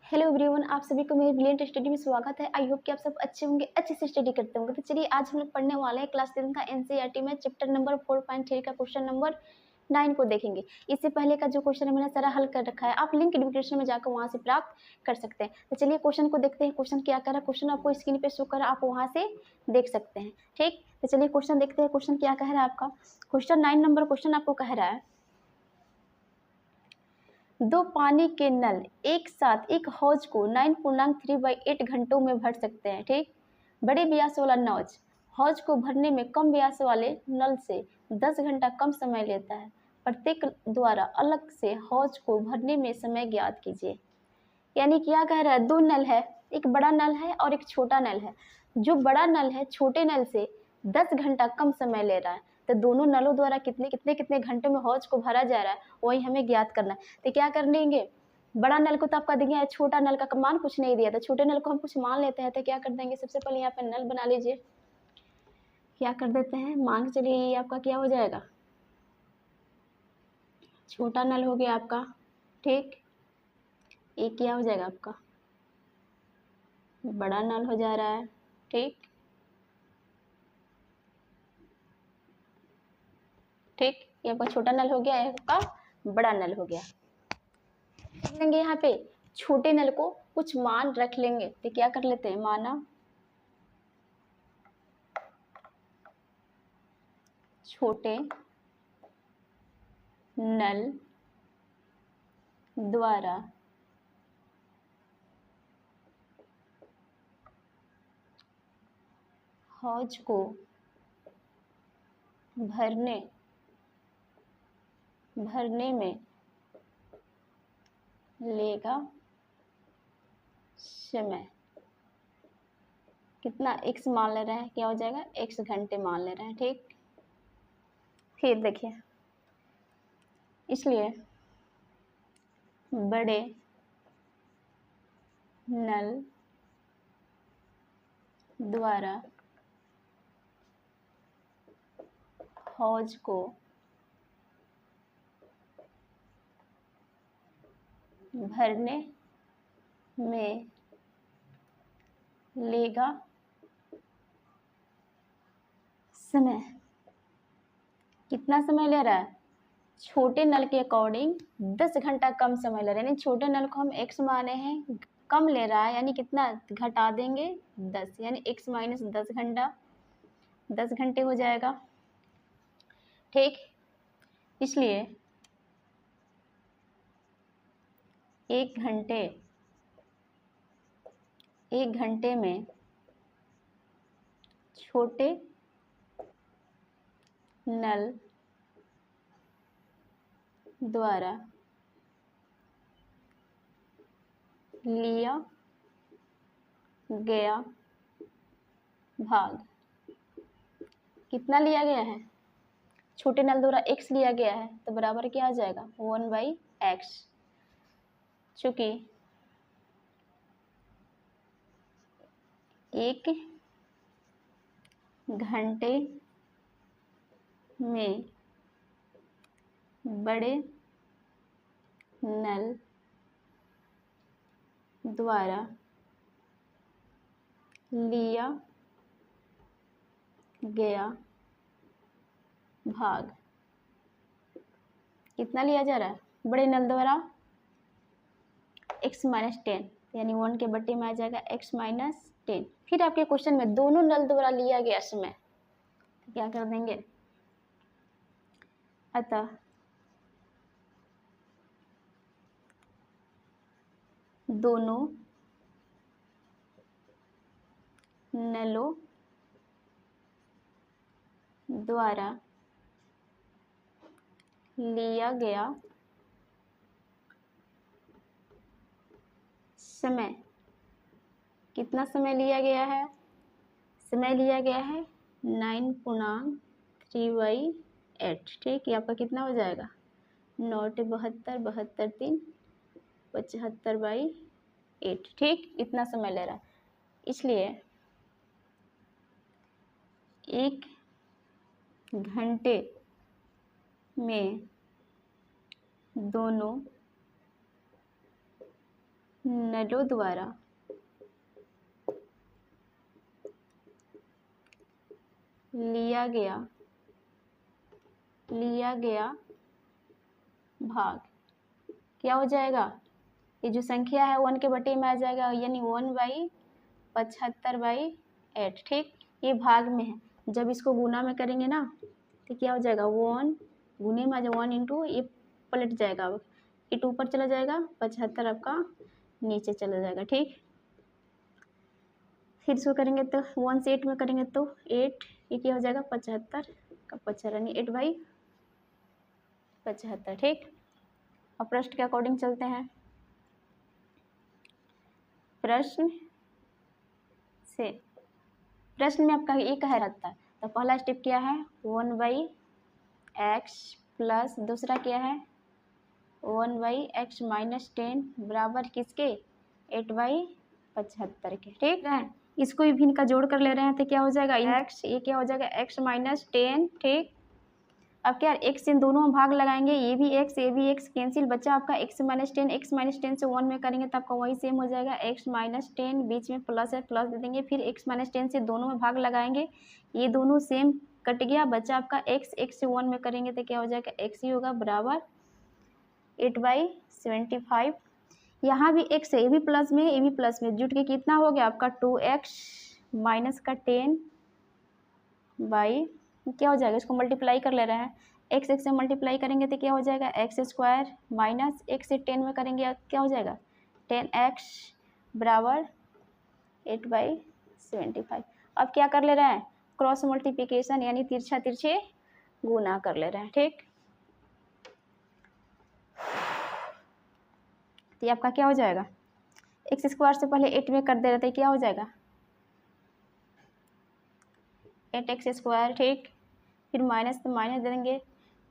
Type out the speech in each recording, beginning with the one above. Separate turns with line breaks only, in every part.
Hello everyone, आप सभी को मेरे ब्रिलियंट स्टडी में स्वागत है। आई होप कि आप सब अच्छे होंगे, अच्छे से स्टडी करते होंगे। तो चलिए आज हम लोग पढ़ने वाले हैं क्लास 10 का एनसीईआरटी में चैप्टर नंबर 4.3 का क्वेश्चन नंबर 9 को देखेंगे। इससे पहले का जो क्वेश्चन है मैंने सारा हल कर रखा है, आप लिंक डिस्क्रिप्शन में जाकर वहां से प्राप्त कर सकते हैं। तो चलिए क्वेश्चन को देखते हैं। क्वेश्चन क्या कर रहा है, क्वेश्चन आपको स्क्रीन पे शो कर रहा है, आप वहां से देख सकते हैं। ठीक, तो चलिए क्वेश्चन देखते हैं। क्वेश्चन क्या कह रहा है आपका, क्वेश्चन 9 नंबर क्वेश्चन आपको कह रहा है, दो पानी के नल एक साथ एक हौज को 9.3/8 घंटों में भर सकते हैं। ठीक, बड़े व्यास वाला नौज हौज को भरने में कम व्यास वाले नल से 10 घंटा कम समय लेता है। प्रत्येक द्वारा अलग से हौज को भरने में समय ज्ञात कीजिए। यानी क्या कह रहा है, दो नल है, एक बड़ा नल है और एक छोटा नल है। जो बड़ा नल है छोटे नल से 10 घंटा कम समय ले रहा है, तो दोनों नलों द्वारा कितने कितने कितने घंटे में हौज को भरा जा रहा है वही हमें ज्ञात करना है। तो क्या कर लेंगे, बड़ा नल को तो आपका देंगे, छोटा नल का मान कुछ नहीं दिया था, छोटे नल को हम कुछ मान लेते हैं। तो क्या कर देंगे, सबसे पहले यहाँ पे नल बना लीजिए। क्या कर देते हैं, मान के चलिए ये आपका क्या हो जाएगा, छोटा नल हो गया आपका। ठीक, ये क्या हो जाएगा आपका, बड़ा नल हो जा रहा है। ठीक ठीक, ये आपका छोटा नल हो गया, ये आपका बड़ा नल हो गया। कर लेंगे यहाँ पे छोटे नल को कुछ मान रख लेंगे। तो क्या कर लेते हैं, माना छोटे नल द्वारा हौज को भरने में लेगा समय कितना, x मान ले रहे हैं, क्या हो जाएगा, x घंटे मान ले रहे हैं। ठीक, फिर देखिए, इसलिए बड़े नल द्वारा हौज को भरने में लेगा समय, कितना समय ले रहा है, छोटे नल के अकॉर्डिंग 10 घंटा कम समय ले रहा है। यानी छोटे नल को हम x माने हैं, कम ले रहा है, यानी कितना घटा देंगे 10, यानी x माइनस 10 घंटा, 10 घंटे हो जाएगा। ठीक, इसलिए एक घंटे में छोटे नल द्वारा लिया गया भाग, कितना लिया गया है, छोटे नल द्वारा x लिया गया है, तो बराबर क्या आ जाएगा 1/x। चूंकि एक घंटे में बड़े नल द्वारा लिया गया भाग, कितना लिया जा रहा है, बड़े नल द्वारा x माइनस 10, यानी 1 के बट्टे में आ जाएगा x माइनस 10। फिर आपके क्वेश्चन में दोनों नल द्वारा लिया गया समय, तो क्या कर देंगे, अतः दोनों नलों द्वारा लिया गया समय, कितना समय लिया गया है, समय लिया गया है 9.3/8। ठीक, ये आपका कितना हो जाएगा, 9×72, 72 3 75/8। ठीक, इतना समय ले रहा है। इसलिए एक घंटे में दोनों नलों द्वारा लिया गया भाग क्या हो जाएगा, ये जो संख्या है 1 के बटे में आ जाएगा, यानी 1/75/8। ठीक, ये भाग में है, जब इसको गुना में करेंगे ना तो क्या हो जाएगा, 1 गुने में आ जाएगा 1 इंटू, ये पलट जाएगा, ये ऊपर चला जाएगा, 75 आपका नीचे चला जाएगा। ठीक, फिर इसको करेंगे तो 1 से 8 में करेंगे तो 8, ये क्या हो जाएगा 75 का 75, यानी 8/75। ठीक, अब प्रश्न के अकॉर्डिंग चलते हैं। प्रश्न में आपका ये कहा रहता है, तो पहला स्टेप क्या है, 1/x प्लस, दूसरा क्या है 1/x माइनस 10 बराबर किसके, 8/75 के। ठीक है, इसको भी भिन्न का जोड़ कर ले रहे हैं तो क्या हो जाएगा x, ये क्या हो जाएगा x माइनस 10। ठीक, अब क्या x से दोनों में भाग लगाएंगे, ये भी x ये भी x, कैंसिल बचा आपका x माइनस 10 से 1 में करेंगे तो आपका वही सेम हो जाएगा, x माइनस 10 बीच में प्लस है, प्लस दे देंगे, फिर x माइनस 10 से दोनों में भाग लगाएंगे, ये दोनों सेम कट गया, बचा आपका x से 1 में करेंगे तो क्या हो जाएगा x ही होगा बराबर 8/75। यहाँ भी x है, ये भी प्लस में ये भी प्लस में, जुट के कितना हो गया आपका 2x माइनस का 10 बाई क्या हो जाएगा, इसको मल्टीप्लाई कर ले रहे हैं, x से मल्टीप्लाई करेंगे तो क्या हो जाएगा x² माइनस x से 10 में करेंगे क्या हो जाएगा 10x बराबर 8/75। अब क्या कर ले रहे हैं, क्रॉस मल्टीप्लिकेशन, यानी तिरछा तिरछे गुना कर ले रहे हैं। ठीक, तो ये आपका क्या हो जाएगा, x² से पहले 8 में कर दे रहे थे, क्या हो जाएगा 8x²। ठीक, फिर माइनस तो माइनस दे देंगे,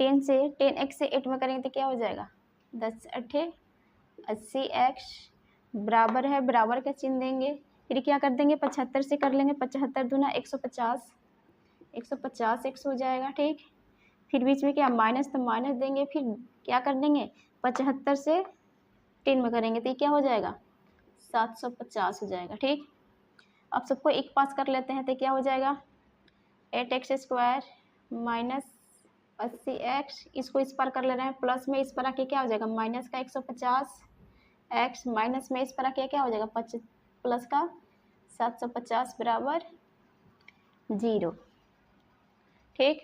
10x से 8 में करेंगे तो क्या हो जाएगा 10×8 80x बराबर है, बराबर का चिन्ह देंगे, फिर क्या कर देंगे 75 से कर लेंगे, 75 दूना 150, 150 x हो जाएगा। ठीक, फिर बीच में क्या माइनस तो माइनस देंगे, फिर क्या कर देंगे 75 से 10 में करेंगे तो ये क्या हो जाएगा 750 हो जाएगा। ठीक, अब सबको एक पास कर लेते हैं तो क्या हो जाएगा 8x² माइनस 80x, इसको इस पर कर ले रहे हैं, प्लस में इस पर आके क्या हो जाएगा माइनस का 150x, माइनस में इस पर आके क्या हो जाएगा प्लस का 750 बराबर 0। ठीक,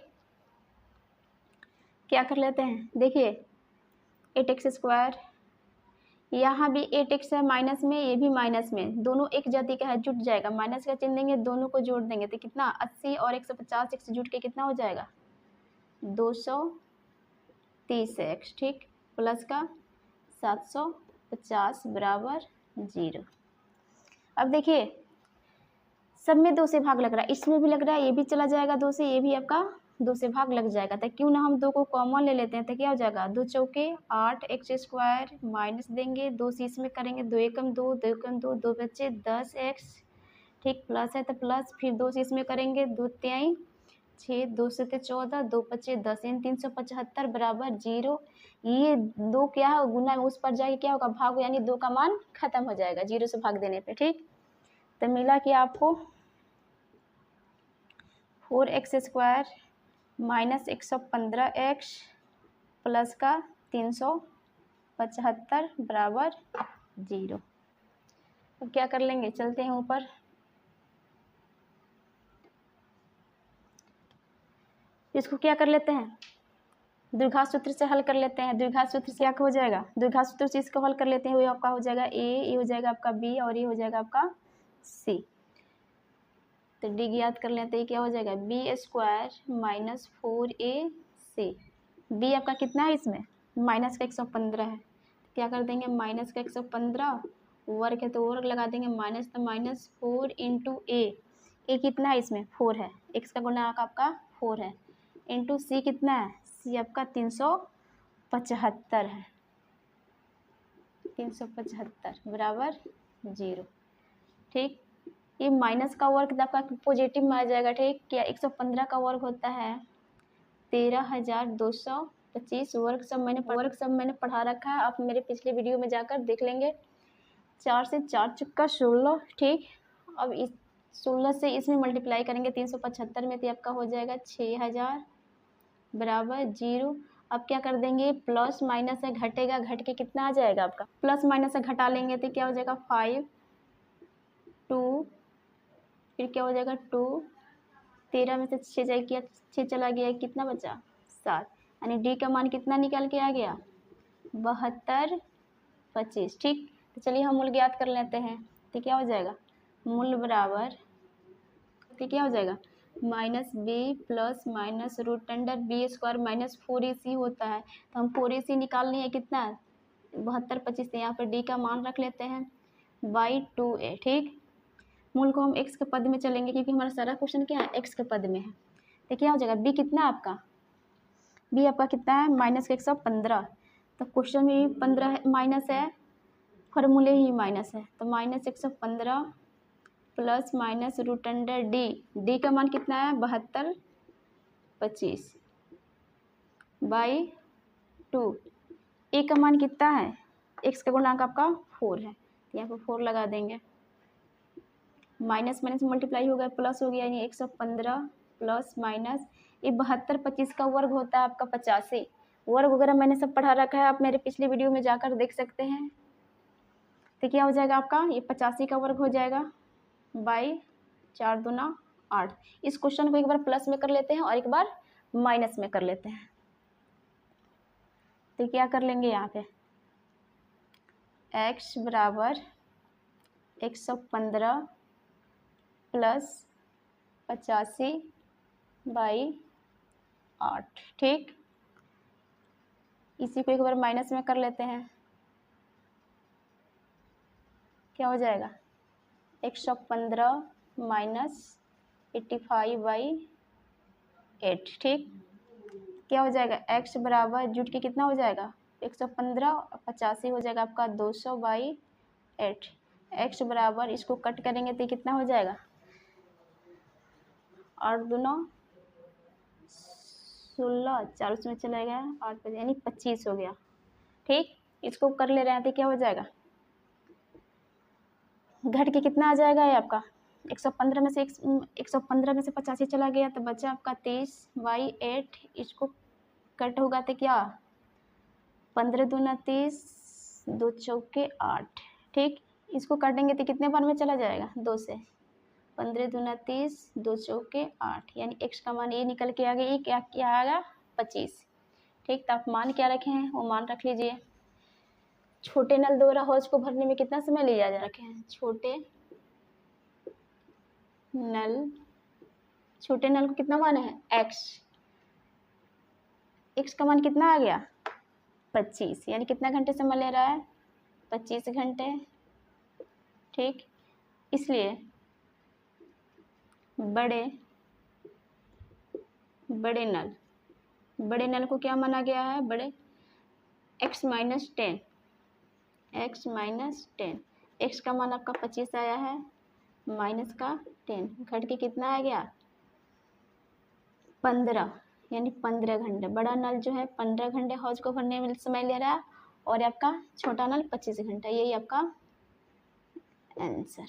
क्या कर लेते हैं, देखिए 8x², यहाँ भी 8x है माइनस में, ये भी माइनस में, दोनों एक जाति का है, जुट जाएगा, माइनस का चिन्ह देंगे, दोनों को जोड़ देंगे तो कितना 80 और 150 x जुट के कितना हो जाएगा 230x। ठीक, प्लस का 750 बराबर 0। अब देखिए सब में 2 से भाग लग रहा है, इसमें भी लग रहा है, ये भी चला जाएगा 2 से, ये भी आपका 2 से भाग लग जाएगा, तो क्यों ना हम 2 को कॉमन ले लेते हैं, तो क्या हो जाएगा 2 चौके 8x² माइनस देंगे, 2 से इसमें करेंगे, 2 एकम 2, 2 एकम 2, 2 बच्चे 10x। ठीक, प्लस है तो प्लस, फिर 2 से इसमें करेंगे, 2 तिहाई 6, 2 से 14, 2 बच्चे 10, इन 375 बराबर 0। ये 2 क्या है गुना में उस पर जाके क्या होगा भाग, यानी 2 का मान खत्म हो जाएगा 0 से भाग देने पे। ठीक, तो मिला कि आपको 4x² माइनस 115x प्लस का 375 बराबर 0। अब क्या कर लेंगे, चलते हैं ऊपर, इसको क्या कर लेते हैं द्विघात सूत्र से हल कर लेते हैं। द्विघात सूत्र से क्या हो जाएगा, द्विघात सूत्र से इसको हल कर लेते हैं, वो आपका हो जाएगा a, ये हो जाएगा आपका b और ये हो जाएगा आपका c। तो डी ज्ञात कर लेते हैं, क्या हो जाएगा b² माइनस 4ac, b आपका कितना है इसमें माइनस का 115 है, क्या कर देंगे माइनस का 115, वर्ग है तो वर्ग लगा देंगे, माइनस तो माइनस 4 इंटू ए कितना है इसमें 4 है, x का गुणा आपका 4 है, इंटू सी कितना है, सी आपका 375 है, 375 बराबर 0। ठीक, ये माइनस का वर्ग आपका पॉजिटिव में आ जाएगा। ठीक, क्या 115 का वर्ग होता है 13,225, वर्ग सब मैंने पढ़ा रखा है, आप मेरे पिछले वीडियो में जाकर देख लेंगे। 4 से 4 चुक्का 16, ठीक। अब इस 16 से इसमें मल्टीप्लाई करेंगे 375 में, तो आपका हो जाएगा 6000 बराबर 0। अब क्या कर देंगे, प्लस माइनस है, घटेगा, घट के कितना आ जाएगा आपका, प्लस माइनस से घटा लेंगे तो क्या हो जाएगा 5 2, फिर क्या हो जाएगा 2, 13 में से 6 जाए किया, 6 चला गया, कितना बचा 7, यानी डी का मान कितना निकल के आ गया 72 25, ठीक। तो चलिए हम मूल ज्ञात कर लेते हैं। तो क्या हो जाएगा, मूल बराबर, तो क्या हो जाएगा minus b plus minus root under b square minus 4ac होता है। तो हम 4ac निकाल लिए कितना 72 25, यहाँ पर डी का मान रख लेते हैं बाई 2a, ठीक। मूल को हम x के पद में चलेंगे क्योंकि हमारा सारा क्वेश्चन क्या है x के पद में है। तो क्या हो जाएगा b कितना आपका, b आपका कितना है माइनस 115। तो क्वेश्चन में भी 15 माइनस है, फॉर्मूले ही माइनस है, तो minus 115 plus minus root under D का मान कितना है 72 25 बाई 2, ए का मान कितना है, एक्स का गुणांक आपका 4 है, तो यहाँ पर 4 लगा देंगे, माइनस माइनस मल्टीप्लाई हो गया प्लस हो गया, यानी 115 प्लस माइनस ये 72 25 का वर्ग होता है आपका 85। वर्ग वगैरह मैंने सब पढ़ा रखा है, आप मेरे पिछले वीडियो में जाकर देख सकते हैं। तो क्या हो जाएगा आपका, ये 85 का वर्ग हो जाएगा बाई 4 दूना 8। इस क्वेश्चन को एक बार प्लस में कर लेते हैं और एक बार माइनस में कर लेते हैं। तो क्या कर लेंगे यहाँ पे, x बराबर 115 प्लस 85 बाई 8, ठीक। इसी को एक बार माइनस में कर लेते हैं। क्या हो जाएगा 115 माइनस 85 बाई 8, ठीक। क्या हो जाएगा x बराबर जुट के कितना हो जाएगा 115 और 85 हो जाएगा आपका 200 बाई 8। x बराबर इसको कट करेंगे तो कितना हो जाएगा 8 दूना 16, 4 उसमें चला गया 8 यानी 25 हो गया, ठीक। इसको कर ले रहे हैं तो क्या हो जाएगा, घट के कितना आ जाएगा ये आपका 115 में से 115 में से 85 चला गया तो बचा आपका 23 बाई 8। इसको कट होगा तो क्या 15 दूना 30, 2 चौके 8, ठीक। इसको काटेंगे तो कितने बार में चला जाएगा 2 से, 15 दूना 30, 2 चौके 8, यानी x का मान ये निकल के आ गया, ये क्या आएगा 25, ठीक। तो आप मान क्या रखे हैं वो मान रख लीजिए। छोटे नल द्वारा हौज को भरने में कितना समय लिया जा रखे हैं, छोटे नल को कितना माने हैं x का मान कितना आ गया 25, यानी कितना घंटे समय ले रहा है 25 घंटे, ठीक। इसलिए बड़े नल को क्या माना गया है, बड़े x माइनस 10, x का मान आपका 25 आया है माइनस का 10, घट के कितना आ गया 15, यानी 15 घंटे। बड़ा नल जो है 15 घंटे हौज को भरने में समय ले रहा है और आपका छोटा नल 25 घंटा। यही आपका आंसर।